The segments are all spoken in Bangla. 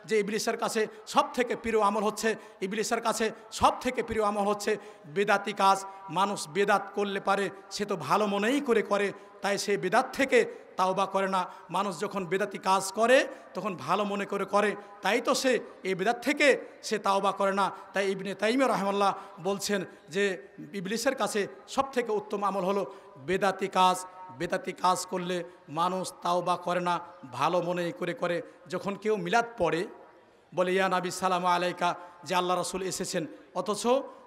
যে ইবলিসের কাছে সবথেকে প্রিয় আমল হচ্ছে, ইবলিসের কাছে সবথেকে প্রিয় আমল হচ্ছে বেদাতি কাজ। মানুষ বেদাত করলে পারে সে তো ভালো মনেই করে, তাই সে বেদাত থেকে তাওবা করে না। মানুষ যখন বেদাতি কাজ করে তখন ভালো মনে করে, তাই তো সে এই বেদাত থেকে সে তাওবা করে না। তাই ইবনে তাইমিয়া রাহিমাহুল্লাহ বলছেন যে ইবলিসের কাছে সবথেকে উত্তম আমল হলো বেদাতি কাজ। বেদাতি কাজ করলে মানুষ তাওবা করে না, ভালো মনেই করে। যখন কেউ মিলাদ পড়ে বলে ইয়া নবী সালাম আলাইকা, যে আল্লাহ রসুল এসেছেন, অথচ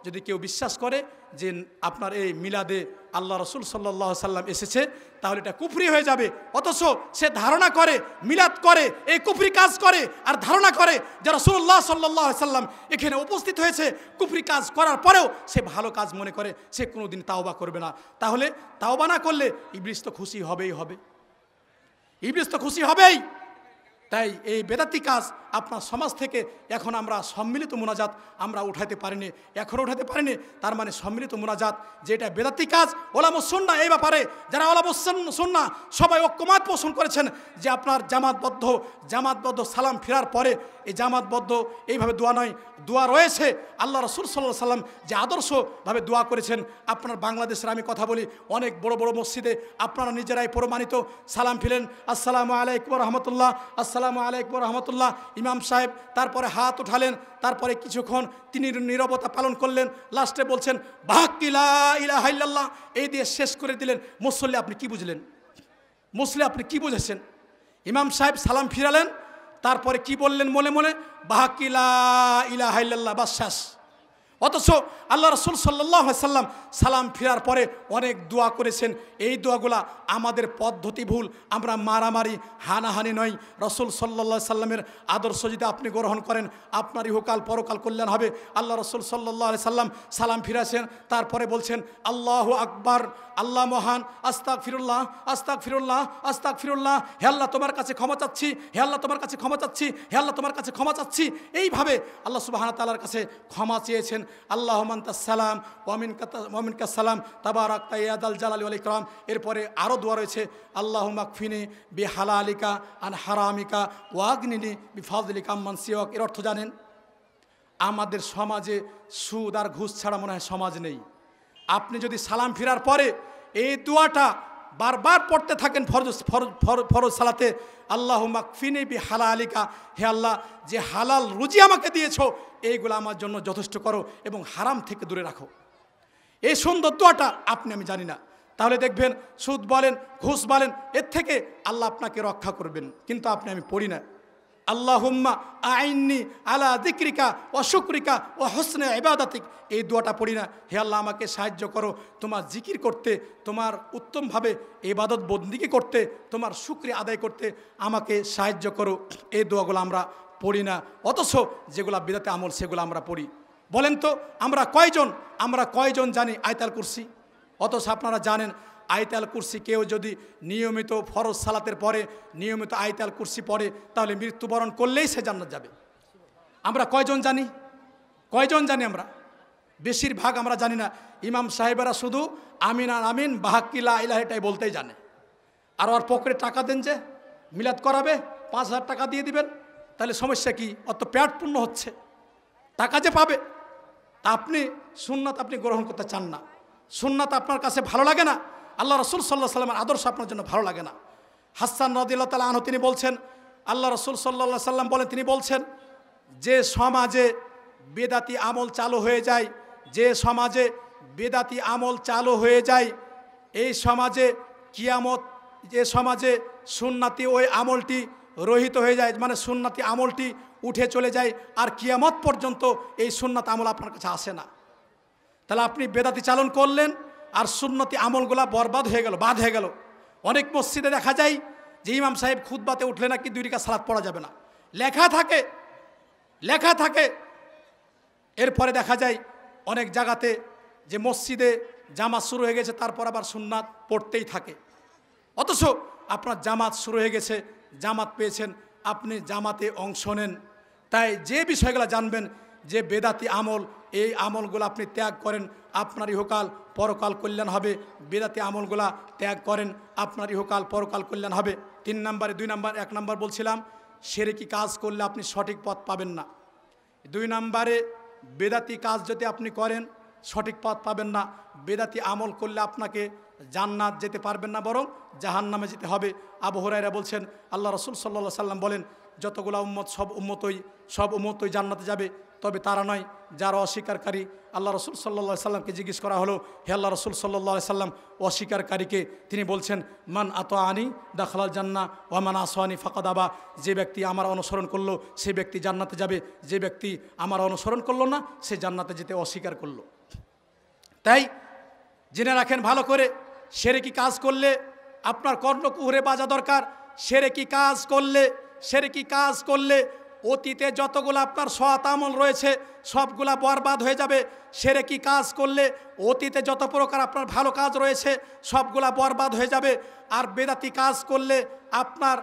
যদি কেউ বিশ্বাস করে যে আপনার এই মিলাদে আল্লাহ রসুল সাল্লাল্লাহু আলাইহি সাল্লাম এসেছে, তাহলে এটা কুফরি হয়ে যাবে। অথচ সে ধারণা করে, মিলাদ করে, এই কুফরি কাজ করে, আর ধারণা করে যে রাসূলুল্লাহ সাল্লাল্লাহু আলাইহি সাল্লাম এখানে উপস্থিত হয়েছে। কুফরি কাজ করার পরেও সে ভালো কাজ মনে করে, সে কোনোদিন তাওবা করবে না। তাহলে তাওবা না করলে ইবলিস তো খুশি হবেই হবে, ইবলিস তো খুশি হবেই। তাই এই বেদাতি কাজ আপনার সমাজ থেকে এখন আমরা সম্মিলিত মোনাজাত আমরা উঠাইতে পারিনি, এখনও উঠাতে পারিনি। তার মানে সম্মিলিত মোনাজাত যেটা বেদাতি কাজ, ওলামা সুন্নাহ এই ব্যাপারে যারা ওলামা সুন্নাহ সবাই ঐক্যমত পোষণ করেছেন যে আপনার জামাতবদ্ধ সালাম ফেরার পরে এই জামাতবদ্ধ এইভাবে দোয়া নয়, দোয়া রয়েছে। আল্লাহ রসুল সাল্লাল্লাহু আলাইহি সাল্লাম যে আদর্শভাবে দোয়া করেছেন, আপনার বাংলাদেশের আমি কথা বলি অনেক বড় বড় মসজিদে আপনারা নিজেরাই প্রমাণিত সালাম ফিরেন, আসসালামু আলাইকুম রাহমাতুল্লাহ, আসসালামু আলাইকুম রাহমাতুল্লাহ। ইমাম সাহেব তারপরে হাত উঠালেন, তারপরে কিছুক্ষণ তিনি নীরবতা পালন করলেন, লাস্টে বলছেন বাহাক্কি লা ইলাহা ইল্লাল্লাহ, এই দিয়ে শেষ করে দিলেন। মুসল্লি আপনি কি বুঝলেন? মুসল্লি আপনি কি বুঝেছেন? ইমাম সাহেব সালাম ফিরালেন, তারপরে কি বললেন মনে মনে, বাহাক্কি লা ইলাহা ইল্লাল্লাহ, বাস শেষ। অথচ আল্লাহ রসুল সাল্লাল্লাহু আলাইহি সাল্লাম সালাম ফেরার পরে অনেক দোয়া করেছেন। এই দোয়াগুলা আমাদের পদ্ধতি ভুল, আমরা মারামারি হানাহানি নয়। রসুল সাল্লাল্লাহু আলাইহি সাল্লামের আদর্শ যদি আপনি গ্রহণ করেন, আপনার ইহকাল পরকাল কল্যাণ হবে। আল্লাহ রসুল সাল্লাল্লাহু আলাইহি সাল্লাম সালাম ফিরাছেন, তারপরে বলছেন আল্লাহু আকবার, আল্লাহ মহান, আস্তাগফিরুল্লাহ, আস্তাগফিরুল্লাহ, আস্তাগফিরুল্লাহ, হে আল্লাহ তোমার কাছে ক্ষমা চাচ্ছি, হে আল্লাহ তোমার কাছে ক্ষমা চাচ্ছি, হে আল্লাহ তোমার কাছে ক্ষমা চাচ্ছি। এইভাবে আল্লাহ সুবহানাহু ওয়া তাআলার কাছে ক্ষমা চেয়েছেন। আল্লাহুম্মা আনতাস সালাম ওয়া মিনকাস সালাম তাবারাকতা ইয়া যাল জালালি ওয়াল ইকরাম। এরপরে আরও দোয়া রয়েছে, আল্লাহুম্মা কফিনি বিহালালিকা আন হারামিকা ওয়াগনিনি বিফাযলিকা আম্মান সিওয়াক। এর অর্থ জানেন? আমাদের সমাজে সুদ আর ঘুষ ছাড়া মনে হয় সমাজ নেই। আপনি যদি সালাম ফিরার পরে এই দোয়াটা বারবার পড়তে থাকেন ফরজ সালাতে, আল্লাহুম্মা কফিনি বিহালালিকা, হে আল্লাহ যে হালাল রুজি আমাকে দিয়েছো এইগুলো আমার জন্য যথেষ্ট করো এবং হারাম থেকে দূরে রাখো। এই সুন্দর দোয়াটা আপনি আমি জানি না, তাহলে দেখবেন সুদ বলেন ঘুষ বলেন এর থেকে আল্লাহ আপনাকে রক্ষা করবেন, কিন্তু আপনি আমি পড়ি না। আল্লাহুম্মা আইন্নি আলা যিকরিকা ওয়া শুকরিকা ওয়া হুসনে ইবাদাতিক, এই দোয়াটা পড়ি না। হে আল্লাহ আমাকে সাহায্য করো তোমার জিকির করতে, তোমার উত্তমভাবে ইবাদত বন্দিগি করতে, তোমার শুকরিয়া আদায় করতে আমাকে সাহায্য করো। এই দোয়াগুলো আমরা পড়ি না, অথচ যেগুলো বিদআতে আমল সেগুলো আমরা পড়ি। বলেন তো আমরা কয়জন জানি আয়াতুল কুরসি? অথচ আপনারা জানেন আয়াতুল কুরসি কেউ যদি নিয়মিত ফরজ সালাতের পরে নিয়মিত আয়াতুল কুরসি পড়ে তাহলে মৃত্যুবরণ করলেই সে জান্নাত যাবে। আমরা কয়জন জানি? আমরা বেশিরভাগ আমরা জানি না। ইমাম সাহেবেরা শুধু আমিন আর আমিন বাহাক্কি লা ইলাহা এটাই বলতেই জানে। আর ওর পকেটে টাকা দেন যে মিলাদ করাবে, 5,000 টাকা দিয়ে দিবেন, তাহলে সমস্যা কি? অত পেট পূর্ণ হচ্ছে, টাকা যে পাবে। তা আপনি সুন্নাত আপনি গ্রহণ করতে চান না, সুন্নাত আপনার কাছে ভালো লাগে না, আল্লাহ রসুল সাল্লাল্লাহু আলাইহি সাল্লামের আদর্শ আপনার জন্য ভালো লাগে না। হাসান রাদিয়াল্লাহু তাআলা আনহু তিনি বলছেন, আল্লাহ রসুল সাল্লাল্লাহু আলাইহি সাল্লাম বলেন, তিনি বলছেন যে সমাজে বেদাতি আমল চালু হয়ে যায়, যে সমাজে বেদাতি আমল চালু হয়ে যায়, এই সমাজে কিয়ামত, যে সমাজে সুন্নাতি ওই আমলটি রহিত হয়ে যায়, মানে সুন্নাতি আমলটি উঠে চলে যায়, আর কিয়ামত পর্যন্ত এই সুন্নাত আমল আপনার কাছে আসে না। তাহলে আপনি বেদাতি চালন করলেন আর সুন্নতি আমলগুলা বরবাদ হয়ে গেল, বাদ হয়ে গেল। অনেক মসজিদে দেখা যায় যে ইমাম সাহেব খুতবাতে উঠলে নাকি 2 রাকাত সালাত পড়া যাবে না, লেখা থাকে। এরপরে দেখা যায় অনেক জায়গাতে যে মসজিদে জামাত শুরু হয়ে গেছে তারপর আবার সুন্নাত পড়তেই থাকে। অথচ আপনার জামাত শুরু হয়ে গেছে, জামাত পেয়েছেন, আপনি জামাতে অংশ নেন। তাই যে বিষয়গুলো জানবেন যে বেদাতি আমল, এই আমলগুলো আপনি ত্যাগ করেন, আপনার ইহকাল পরকাল কল্যাণ হবে। বেদাতি আমলগুলা ত্যাগ করেন, আপনার ইহকাল পরকাল কল্যাণ হবে। 3 নম্বরে 2 নম্বর 1 নম্বর বলছিলাম শিরকি কাজ করলে আপনি সঠিক পথ পাবেন না। 2 নম্বরে বেদাতি কাজ যদি আপনি করেন সঠিক পথ পাবেন না। বেদাতি আমল করলে আপনাকে জান্নাত যেতে পারবেন না, বরং জাহান্নামে যেতে হবে। আবু হুরায়রা বলছেন, আল্লাহ রাসূল সাল্লাল্লাহু আলাইহি সাল্লাম বলেন, যতগুলা উম্মত সব উম্মতই জান্নাতে যাবে, তবে তারা নয় যারা অস্বীকারী। আল্লাহ রাসূল সাল্লাল্লাহু আলাইহি সাল্লামকে জিজ্ঞেস করা হলো, হে আল্লাহ রাসূল সাল্লাল্লাহু আলাইহি সাল্লাম, অস্বীকারীকে? তিনি বলছেন, মান আতাআনি দাখালাল জান্নাহ ওয়া মান আসানি ফাকাদ আবা। যে ব্যক্তি আমার অনুসরণ করলো সে ব্যক্তি জান্নাতে যাবে, যে ব্যক্তি আমার অনুসরণ করলো না সে জান্নাতে যেতে অস্বীকার করলো। তাই জেনে রাখেন ভালো করে, শিরকি কাজ করলে আপনার কর্ণকুহরে বাজা দরকার। শিরকি কাজ করলে অতীতে যতগুলো আপনার সৎ আমল রয়েছে সবগুলা বরবাদ হয়ে যাবে। শিরকি কাজ করলে অতীতে যত প্রকার আপনার ভালো কাজ রয়েছে সবগুলা বরবাদ হয়ে যাবে। আর বেদাতি কাজ করলে আপনার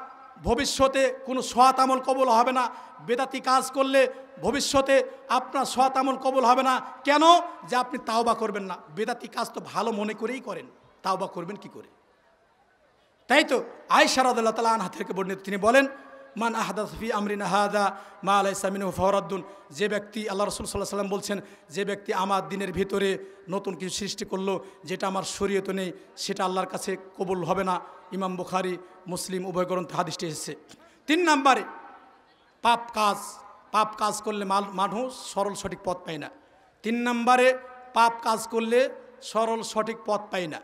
ভবিষ্যতে কোনো সৎ আমল কবুল হবে না। বেদাতি কাজ করলে ভবিষ্যতে আপনার সৎ আমল কবুল হবে না। কেন? যে আপনি তাওবা করবেন না। বেদাতি কাজ তো ভালো মনে করেই করেন, তাওবা করবেন কি করে? তাই তো আয়েশা রাদিয়াল্লাহু তাআলা আনহা থেকে বর্ণিত, তিনি বলেন, মান আহদাস ফি আমরিনা হাযা মা লাইসা মিনহু ফাওরাদ্দুন। যে ব্যক্তি, আল্লাহ রাসূল সাল্লাল্লাহু আলাইহি সাল্লাম বলছেন, যে ব্যক্তি আমার দিনের ভিতরে নতুন কিছু সৃষ্টি করলো যেটা আমার শরীয়তে নেই, সেটা আল্লাহর কাছে কবুল হবে না। ইমাম বুখারী মুসলিম উভয় গ্রন্থে হাদিসটি এসেছে। 3 নম্বরে পাপ কাজ করলে মানুষ সরল সঠিক পথ পায় না। 3 নম্বরে পাপ কাজ করলে সরল সঠিক পথ পায় না।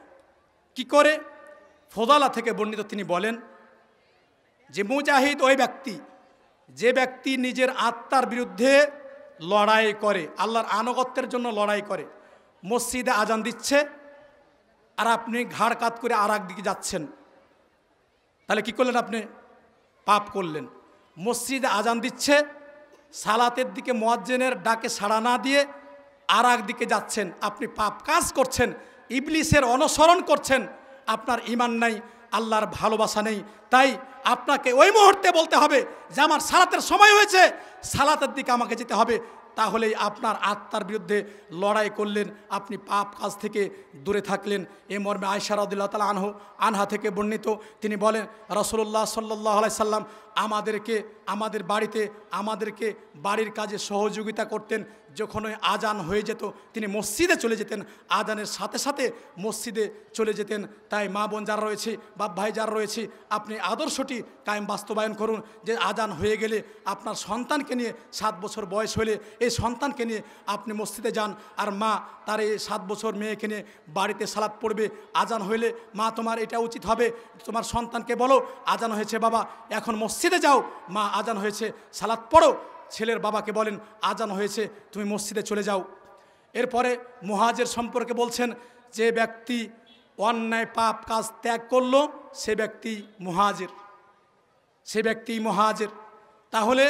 কি করে? ফোদালা থেকে বর্ণিত, তিনি বলেন যে মুজাহিদ ওই ব্যক্তি যে ব্যক্তি নিজের আত্মার বিরুদ্ধে লড়াই করে, আল্লাহর আনুগত্যের জন্য লড়াই করে। মসজিদে আজান দিচ্ছে আর আপনি ঘাড় কাত করে আর একদিকে যাচ্ছেন, তাহলে কি করলেন? আপনি পাপ করলেন। মসজিদে আজান দিচ্ছে, সালাতের দিকে মুয়াজ্জিনের ডাকে সাড়া না দিয়ে আর একদিকে যাচ্ছেন, আপনি পাপ কাজ করছেন, ইবলিসের অনুসরণ করছেন। আপনার ঈমান নাই, আল্লাহর ভালোবাসা নেই। তাই আপনাকে ওই মুহূর্তে বলতে হবে যে আমার সালাতের সময় হয়েছে, সালাতের দিকে আমাকে যেতে হবে। তাহলেই আপনার আত্মার বিরুদ্ধে লড়াই করলেন, আপনি পাপ কাজ থেকে দূরে থাকলেন। এ মর্মে আয়েশা রাদিয়াল্লাহু তাআলা আনহা থেকে বর্ণিত, তিনি বলেন, রাসূলুল্লাহ সাল্লাল্লাহু আলাইহি সাল্লাম আমাদেরকে বাড়ির কাজে সহযোগিতা করতেন। যখন ওই আজান হয়ে যেত তিনি মসজিদে চলে যেতেন, আজানের সাথে সাথে মসজিদে চলে যেতেন। তাই মা বোন যারা রয়েছে, বাপ ভাই যারা রয়েছে, আপনি আদর্শটি কায়েম বাস্তবায়ন করুন যে আজান হয়ে গেলে আপনার সন্তানকে নিয়ে 7 বছর বয়স হলে এই সন্তানকে নিয়ে আপনি মসজিদে যান। আর মা তার এই 7 বছর মেয়েকে নিয়ে বাড়িতে সালাত পড়বে। আজান হইলে মা তোমার এটা উচিত হবে, তোমার সন্তানকে বলো আজান হয়েছে বাবা এখন মসজিদে যাও, মা আজান হয়েছে সালাত পড়ো। ছেলের বাবাকে বলেন আজান হয়েছে তুমি মসজিদে চলে যাও। এরপরে মুহাজির সম্পর্কে বলছেন, যে ব্যক্তি অন্যায় পাপ কাজ ত্যাগ করলো সে ব্যক্তি মুহাজির। তাহলে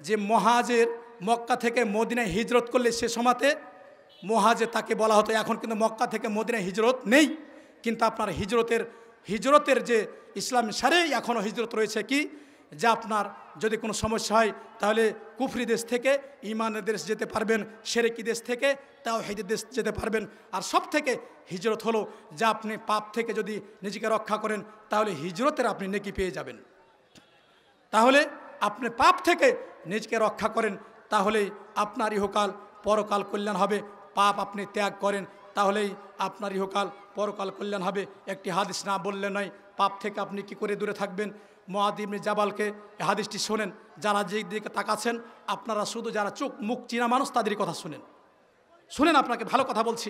যে মুহাজির মক্কা থেকে মদিনায় হিজরত করলে সে সময়তে মুহাজির তাকে বলা হতো। এখন কিন্তু মক্কা থেকে মদিনায় হিজরত নেই, কিন্তু আপনার হিজরতের যে ইসলাম সারে এখনও হিজরত রয়েছে। কি যে আপনার যদি কোনো সমস্যা হয় তাহলে কুফরি দেশ থেকে ঈমানের দেশ যেতে পারবেন, শিরকি দেশ থেকে তাওহীদের দেশ যেতে পারবেন। আর সব থেকে হিজরত হলো যে আপনি পাপ থেকে যদি নিজেকে রক্ষা করেন তাহলে হিজরতের আপনি নেকি পেয়ে যাবেন। তাহলে আপনি পাপ থেকে নিজেকে রক্ষা করেন, তাহলেই আপনার ইহকাল পরকাল কল্যাণ হবে। পাপ আপনি ত্যাগ করেন, তাহলেই আপনার ইহকাল পরকাল কল্যাণ হবে। একটি হাদিস না বললে নয়, পাপ থেকে আপনি কি করে দূরে থাকবেন? মুআয ইবনে জাবালকে এই হাদিসটি শোনেন। যারা যে দিকে তাকাচ্ছেন আপনারা শুধু যারা চোখ মুখ চিনা মানুষ তাদেরই কথা শুনেন। আপনাকে ভালো কথা বলছি,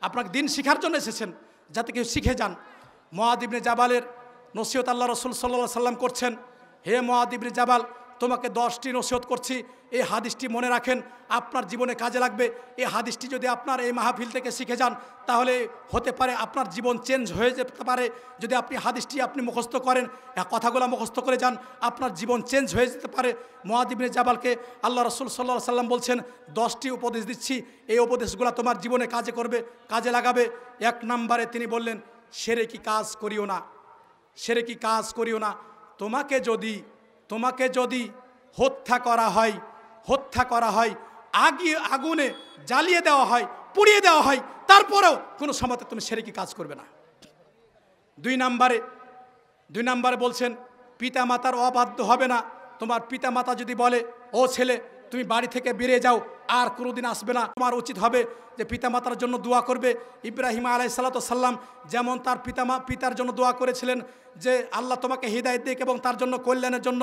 আপনাকে দিন শিখার জন্য এসেছেন, যাতে কেউ শিখে যান। মুআয ইবনে জাবালের নসিহত আল্লাহ রাসূল সাল্লাল্লাহু আলাইহি সাল্লাম করছেন, হে মুআয ইবনে জাবাল, তোমাকে 10টি নসিহত করছি, এই হাদিসটি মনে রাখেন, আপনার জীবনে কাজে লাগবে। এই হাদিসটি যদি আপনার এই মাহফিল থেকে শিখে যান তাহলে হতে পারে আপনার জীবন চেঞ্জ হয়ে যেতে পারে। যদি আপনি হাদিসটি আপনি মুখস্থ করেন, কথাগুলো মুখস্থ করে যান, আপনার জীবন চেঞ্জ হয়ে যেতে পারে। মুআয ইবনে জাবালকে আল্লাহ রাসূল সাল্লাল্লাহু আলাইহি সাল্লাম বলছেন 10টি উপদেশ দিচ্ছি, এই উপদেশগুলো তোমার জীবনে কাজে লাগাবে। 1 নম্বরে তিনি বললেন, শিরকি কাজ করিও না। তোমাকে যদি হত্যা করা হয়, আগুনে জ্বালিয়ে দেওয়া হয়, পুড়িয়ে দেওয়া হয়, তারপরেও কোনো সময়তে তুমি শিরকি কাজ করবে না। 2 নম্বরে বলছেন, পিতা মাতার অবাধ্য হবে না, তোমার পিতা মাতা যদি বলে ও ছেলে তুমি বাড়ি থেকে বেরিয়ে যাও, আর কোনোদিন আসবে না, তোমার উচিত হবে যে পিতামাতার জন্য দোয়া করবে। ইব্রাহিম আলাইহিসসালাম যেমন তার পিতার জন্য দোয়া করেছিলেন যে আল্লাহ তোমাকে হিদায়াত দিক এবং তার জন্য কল্যাণের জন্য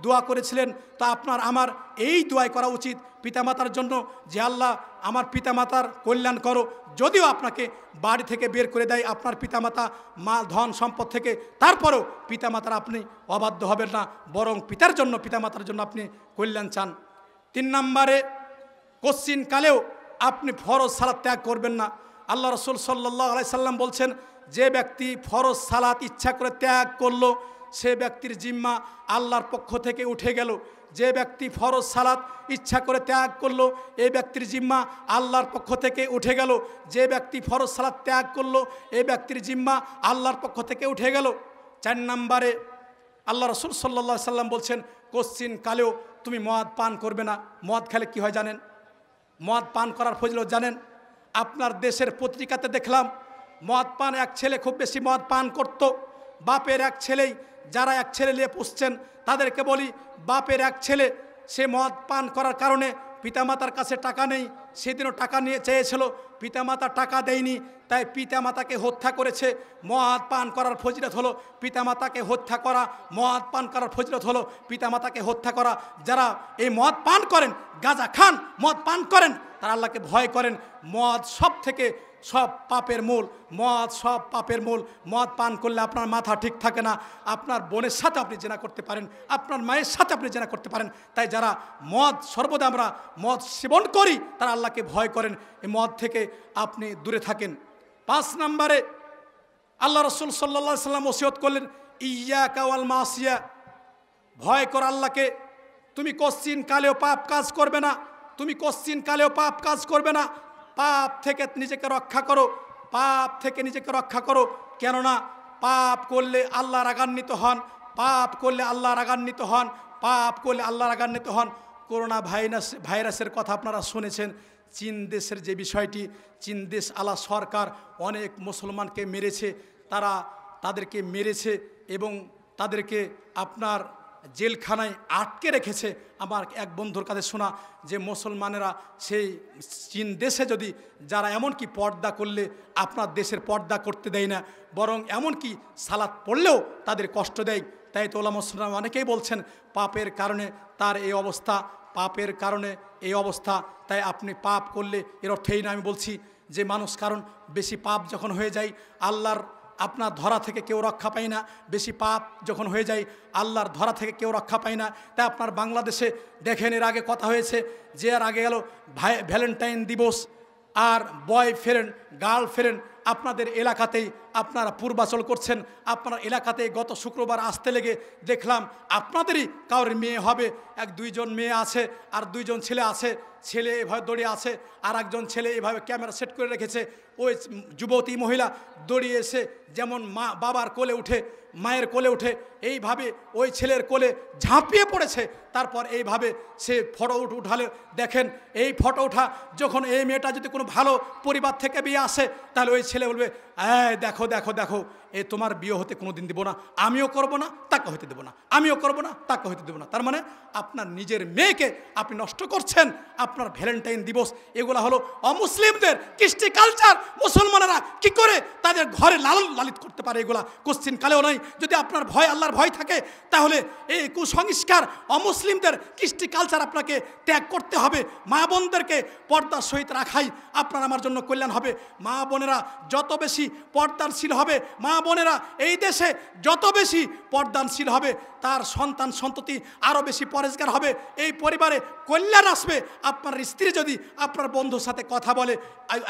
দোয়া করেছিলেন, তা আপনার আমার এই দোয়াই করা উচিত পিতামাতার জন্য যে আল্লাহ আমার পিতামাতার কল্যাণ করো। যদিও আপনাকে বাড়ি থেকে বের করে দেয় আপনার পিতামাতা মাল ধন সম্পদ থেকে, তারপরেও পিতামাতার আপনি অবাধ্য হবেন না, বরং পিতামাতার জন্য আপনি কল্যাণ চান। 3 নম্বরে, কোশ্চিন কালেও আপনি ফরজ সালাত ত্যাগ করবেন না। আল্লাহ রসুল সাল্লাল্লাহু আলাইহি সাল্লাম বলছেন, যে ব্যক্তি ফরজ সালাত ইচ্ছা করে ত্যাগ করলো সে ব্যক্তির জিম্মা আল্লাহর পক্ষ থেকে উঠে গেল। যে ব্যক্তি ফরজ সালাত ইচ্ছা করে ত্যাগ করলো এই ব্যক্তির জিম্মা আল্লাহর পক্ষ থেকে উঠে গেল। যে ব্যক্তি ফরজ সালাত ত্যাগ করলো এই ব্যক্তির জিম্মা আল্লাহর পক্ষ থেকে উঠে গেল। 4 নম্বরে, আল্লাহ রসুল সাল্লাল্লাহু আলাইহি সাল্লাম বলছেন, কোশ্চিন কালেও তুমি মদ পান করবে না। মদ খেলে কি হয় জানেন? মদ পান করার ফজিলত জানেন? আপনার দেশের পত্রিকাতে দেখলাম মদ পান, এক ছেলে খুব বেশি মদ পান করত। বাপের এক ছেলেই, যারা এক ছেলে নিয়ে পুষছেন তাদেরকে বলি, বাপের এক ছেলে সে মদ পান করার কারণে পিতামাতার কাছে টাকা নেই, সেদিনও টাকা নিয়ে চেয়েছিল, পিতামাতা টাকা দেয়নি, তাই পিতামাতাকে হত্যা করেছে। মদ পান করার ফজিলত হলো পিতামাতাকে হত্যা করা, মদ পান করার ফজিলত হলো পিতামাতাকে হত্যা করা। যারা এই মদ পান করেন, গাঁজা খান, মদ পান করেন, তারা আল্লাহকে ভয় করেন। মদ সব পাপের মূল, মদ সব পাপের মূল। মদ পান করলে আপনার মাথা ঠিক থাকে না, আপনার বোনের সাথে আপনি জেনা করতে পারেন, আপনার মায়ের সাথে আপনি জেনা করতে পারেন। তাই যারা সর্বদা আমরা মদ সেবন করি তারা আল্লাহকে ভয় করেন, এই মদ থেকে আপনি দূরে থাকেন। 5 নম্বরে, আল্লাহ রসুল সাল্লাল্লাহু আলাইহি সাল্লাম ওসিয়ত করলেন, ইয়্যাকা ওয়াল মাসিয়া, ভয় কর আল্লাহকে, তুমি কোশ্চিন কালেও পাপ কাজ করবে না, তুমি কোশ্চিন কালেও পাপ কাজ করবে না। পাপ থেকে নিজেকে রক্ষা করো, পাপ থেকে নিজেকে রক্ষা করো। কেননা পাপ করলে আল্লাহ রাগান্বিত হন, পাপ করলে আল্লাহ রাগান্বিত হন, পাপ করলে আল্লাহ রাগান্বিত হন। করোনা ভাইরাসের কথা আপনারা শুনেছেন। চীন দেশের যে বিষয়টি, চীন দেশ আলা সরকার অনেক মুসলমানকে মেরেছে, তাদেরকে মেরেছে এবং তাদেরকে আপনার জেলখানায় আটকে রেখেছে। আমার এক বন্ধুর কাছে শোনা যে মুসলমানেরা সেই চীন দেশে যদি যারা এমনকি পর্দা করলে আপনার দেশের পর্দা করতে দেয় না, বরং এমনকি সালাত পড়লেও তাদের কষ্ট দেয়। তাই তো ওলামা মুসলিম অনেকেই বলছেন পাপের কারণে তার এই অবস্থা, পাপের কারণে এই অবস্থা। তাই আপনি পাপ করলে এর অর্থ এই না আমি বলছি যে মানুষ, কারণ বেশি পাপ যখন হয়ে যায় আল্লাহর আপনার ধরা থেকে কেউ রক্ষা পায় না। বেশি পাপ যখন হয়ে যায় আল্লাহর ধরা থেকে কেউ রক্ষা পায় না। তাই আপনার বাংলাদেশে দেখেন, এর আগে কথা হয়েছে যে এর আগে গেল ভ্যালেন্টাইন দিবস, আর বয়ফ্রেন্ড গার্লফ্রেন্ড আপনাদের এলাকাতেই আপনারা পূর্বাচল করছেন। আপনার এলাকাতেই গত শুক্রবার আসতে লেগে দেখলাম আপনাদেরই কারোর মেয়ে হবে, 1-2 মেয়ে আছে আর 2 ছেলে আছে। ছেলে এভাবে দৌড়িয়ে আছে, আর একজন ছেলে এভাবে ক্যামেরা সেট করে রেখেছে। ওই যুবতী মহিলা দৌড়িয়ে এসে যেমন বাবার কোলে উঠে, মায়ের কোলে উঠে, এইভাবে ওই ছেলের কোলে ঝাঁপিয়ে পড়েছে। তারপর এইভাবে সে ফটো উঠালে দেখেন, এই ফটো ওঠা যখন এই মেয়েটা যদি কোনো ভালো পরিবার থেকে বিয়ে আসে, তাহলে ওই ছেলে বলবে, দেখো দেখো দেখো, এ তোমার বিয়ে হতে কোনো দিন দেবো না, আমিও করবো না, তাকে হতে দেবো না, আমিও করবো না, তাকে হতে দেবো না। তার মানে আপনার নিজের মেয়েকে আপনি নষ্ট করছেন। আপনার ভ্যালেন্টাইন দিবস এগুলো হলো অমুসলিমদের কৃষ্টি কালচার। মুসলমানেরা কি করে তাদের ঘরে লালন লালিত করতে পারে, এগুলা কোশ্চিন কালেও নয়। যদি আপনার ভয়, আল্লাহর ভয় থাকে, তাহলে এই কুসংস্কার অমুসলিমদের কৃষ্টি কালচার আপনাকে ত্যাগ করতে হবে। মা বোনদেরকে পর্দার সহিত রাখাই আপনার আমার জন্য কল্যাণ হবে। মা বোনেরা যত বেশি পর্দানশীল হবে, মা বোনেরা এই দেশে যত বেশি পর্দানশীল হবে, তার সন্তান সন্ততি আরও বেশি পরেজগার হবে, এই পরিবারে কল্যাণ আসবে। আপনার স্ত্রী যদি আপনার বন্ধুর সাথে কথা বলে,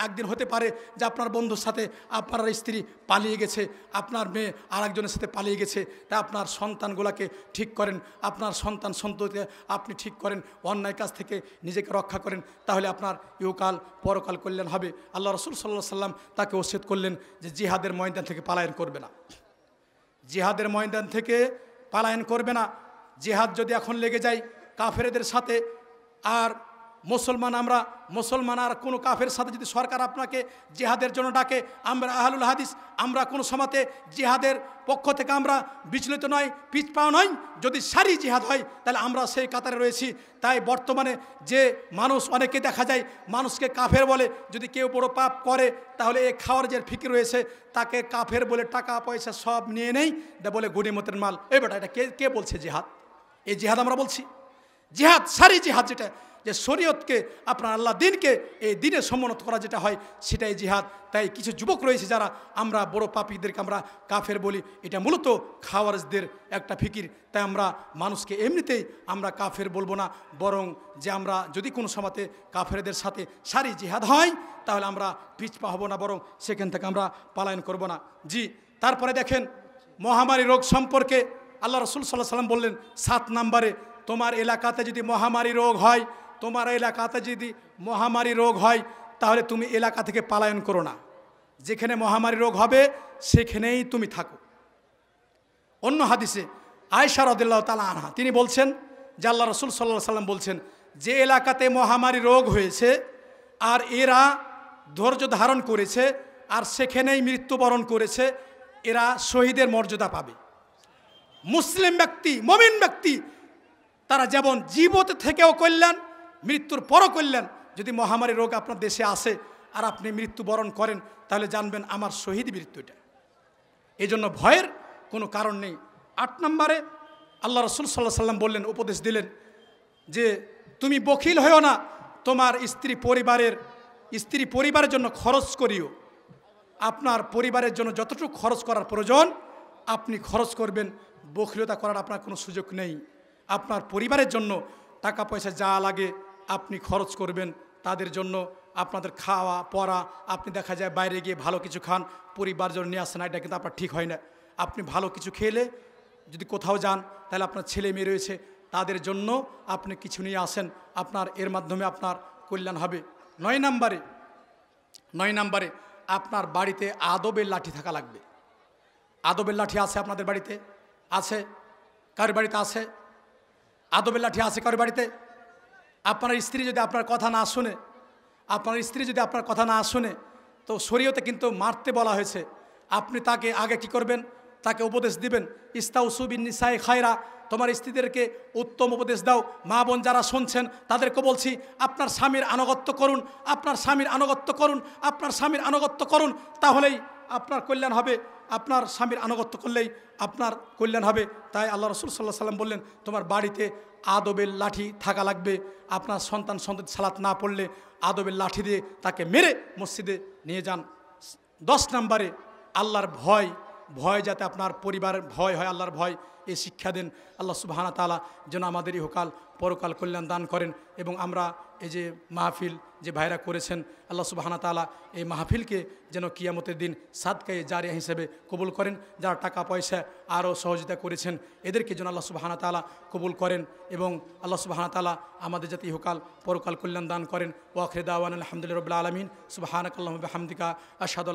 একদিন হতে পারে যে আপনার বন্ধুর সাথে আপনার স্ত্রী পালিয়ে গেছে, আপনার মেয়ে আর একজনের সাথে পালিয়ে গেছে। তাই আপনার সন্তানগুলোকে ঠিক করেন, আপনার সন্তান সন্ততি আপনি ঠিক করেন, অন্যায় কাজ থেকে নিজেকে রক্ষা করেন, তাহলে আপনার ইহকাল পরকাল কল্যাণ হবে। আল্লাহ রসুল সাল্লাল্লাহু আলাইহি সাল্লাম তাকে ওসিয়ত করলেন যে জিহাদের ময়দান থেকে পালায়ন করবে না, জিহাদের ময়দান থেকে পালায়ন করবে না। জিহাদ যদি এখন লেগে যায় কাফেরদের সাথে, আর মুসলমান আর কোনো কাফের সাথে যদি সরকার আপনাকে জিহাদের জন্য ডাকে, আমরা আহলুল হাদিস আমরা কোনো সময়তে জিহাদের পক্ষ থেকে আমরা বিচলিত নয়, পিছপা নয়। যদি সারি জিহাদ হয় তাহলে আমরা সেই কাতারে রয়েছি। তাই বর্তমানে যে মানুষ অনেকে দেখা যায় মানুষকে কাফের বলে, যদি কেউ বড় পাপ করে তাহলে এই খাওয়ার যে ফিকির রয়েছে তাকে কাফের বলে টাকা পয়সা সব নিয়ে নেই, বলে গনিমতের মাল। এই বেটা এটা কে বলছে জিহাদ? এই জিহাদ আমরা বলছি জিহাদ, সারি জিহাদ, যেটা যে শরীয়তকে আপনার আল্লাহ দিনকে এই দিনে সম্মানিত করা যেটা হয় সেটাই জিহাদ। তাই কিছু যুবক রয়েছে যারা আমরা বড় পাপীদেরকে আমরা কাফের বলি, এটা মূলত খাওয়ারজদের একটা ফিকির। তাই আমরা মানুষকে এমনিতেই আমরা কাফের বলবো না, বরং যে আমরা যদি কোনো সময়তে কাফেরদের সাথে সারি জিহাদ হয় তাহলে আমরা পিছপা হব না, বরং সেখান থেকে আমরা পলায়ন করব না। জি, তারপরে দেখেন মহামারী রোগ সম্পর্কে আল্লাহ রাসূল সাল্লাল্লাহু আলাইহি ওয়াসাল্লাম বললেন 7 নম্বরে, তোমার এলাকাতে যদি মহামারী রোগ হয়, তোমার এলাকাতে যদি মহামারী রোগ হয় তাহলে তুমি এলাকা থেকে পলায়ন করো না, যেখানে মহামারী রোগ হবে সেখানেই তুমি থাকো। অন্য হাদিসে আয়েশা রাদিয়াল্লাহু তাআলা আনহা তিনি বলছেন যে আল্লাহ রাসূল সাল্লাল্লাহু আলাইহি ওয়াসাল্লাম বলছেন, যে এলাকাতে মহামারী রোগ হয়েছে আর এরা ধৈর্য ধারণ করেছে আর সেখানেই মৃত্যুবরণ করেছে, এরা শহীদের মর্যাদা পাবে। মুসলিম ব্যক্তি, মুমিন ব্যক্তি, তারা যেমন জীবত থেকেও কল্যাণ, মৃত্যুর পরও কল্যাণ। যদি মহামারী রোগ আপনার দেশে আসে আর আপনি মৃত্যুবরণ করেন তাহলে জানবেন আমার শহীদ মৃত্যু এটা। এই জন্য ভয়ের কোনো কারণ নেই। 8 নম্বরে আল্লাহ রাসূল সাল্লাল্লাহু আলাইহি ওয়াসাল্লাম বললেন, উপদেশ দিলেন যে তুমি বখিল হয়েও না, তোমার স্ত্রী পরিবারের জন্য খরচ করিও। আপনার পরিবারের জন্য যতটুকু খরচ করার প্রয়োজন আপনি খরচ করবেন, বখিলতা করার আপনার কোনো সুযোগ নেই। আপনার পরিবারের জন্য টাকা পয়সা যা লাগে আপনি খরচ করবেন, তাদের জন্য আপনাদের খাওয়া পরা। আপনি দেখা যায় বাইরে গিয়ে ভালো কিছু খান, পরিবার জন্য নিয়ে আসেন, এটা কিন্তু আপনার ঠিক হয় না। আপনি ভালো কিছু খেলে যদি কোথাও যান তাহলে আপনার ছেলে মেয়ে রয়েছে, তাদের জন্য আপনি কিছু নিয়ে আসেন, আপনার এর মাধ্যমে আপনার কল্যাণ হবে। 9 নম্বরে আপনার বাড়িতে আদবের লাঠি থাকা লাগবে। আদবের লাঠি আছে আপনাদের বাড়িতে? আছে? কারোর বাড়িতে আছে? আদবের লাঠি আছে কারোর বাড়িতে? আপনার স্ত্রী যদি আপনার কথা না শুনে, তো শরীয়তে কিন্তু মারতে বলা হয়েছে। আপনি তাকে আগে কি করবেন? তাকে উপদেশ দিবেন, ইস্তাউসু বিন নিসাই খায়রা, তোমার স্ত্রীদেরকে উত্তম উপদেশ দাও। মা বোন যারা শুনছেন তাদেরকে বলছি, আপনার স্বামীর আনুগত্য করুন, আপনার স্বামীর আনুগত্য করুন, তাহলেই আপনার কল্যাণ হবে। আপনার স্বামীর আনুগত্য করলেই আপনার কল্যাণ হবে। তাই আল্লাহ রাসূল সাল্লাল্লাহু আলাইহি ওয়াসাল্লাম বললেন, তোমার বাড়িতে আদবের লাঠি থাকা লাগবে। আপনার সন্তান সালাত না পড়লে আদবের লাঠি দিয়ে তাকে মেরে মসজিদে নিয়ে যান। 10 নম্বরে আল্লাহর ভয় যাতে আপনার পরিবারের ভয় হয়, আল্লাহর ভয়, এই শিক্ষা দেন। আল্লাহ সুবহানাহু ওয়া তাআলা যেন আমাদের ইহকাল পরকাল কল্যাণ দান করেন। এবং আমরা এই যে মাহফিল যে ভাইরা করেছেন, আল্লাহ সুবহানাহু ওয়া তাআলা এই মাহফিলকে যেন কিয়ামতের দিন সাদকায়ে জারিয়া হিসেবে কবুল করেন। যারা টাকা পয়সা আরও সহযোগিতা করেছেন এদেরকে যেন আল্লাহ সুবহানাহু ওয়া তাআলা কবুল করেন, এবং আল্লাহ সুবহানাহু ওয়া তাআলা আমাদের যাতে ইহকাল পরকাল কল্যাণ দান করেন। ওয়া আখিরু দাওয়ানা আলহামদুলিল্লাহি রাব্বিল আলামিন। সুবহানাকাল্লাহুম্মা ওয়া বিহামদিকা আশহাদু